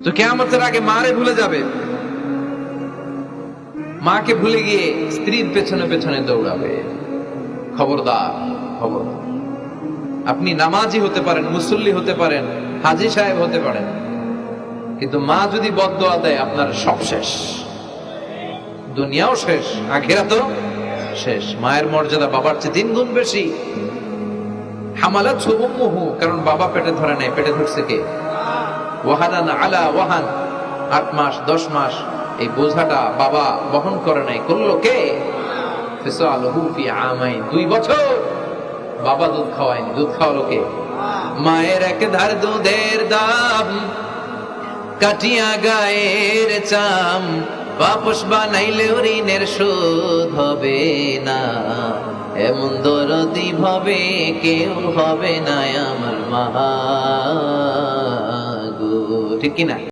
তো কিয়ামতের আগে মারে ভুলে যাবে, মাকে ভুলে গিয়ে স্ত্রীর পেছনে পেছনে দৌড়াবে। খবরদার, খবরদার। আপনি নামাজি হতে পারেন, মুসল্লি হতে পারেন, হাজী সাহেব হতে পারেন, কিন্তু মা যদি বদদোয়া দেয় আপনার সব শেষ, দুনিয়াও শেষ, আখিরাতও শেষ। মায়ের মর্যাদা বাবার চেয়ে 3 গুণ বেশি। হামালাতহু উম্মুহু, কারণ বাবা পেটে ধরে নাই, পেটে ধরছে কে? ওয়াহানান আলা ওয়াহান, 8 মাস 10 মাস এই বোঝাটা বাবা বহন করে নাই, করলো কে? ফিসালুহু ফি আমাইন, 2 বছর বাবা দুধ খাওয়ায়নি, দুধ খাওয়ালো কে? মায়ের এক ধার দুধের দাম কাটিয়া গায়ের চাম, বাপস বানাইলেও ঋণের শোধ হবে না, এমন দরদি ভাবে কেউ হবে না আমার মা গো। ঠিক কিনা?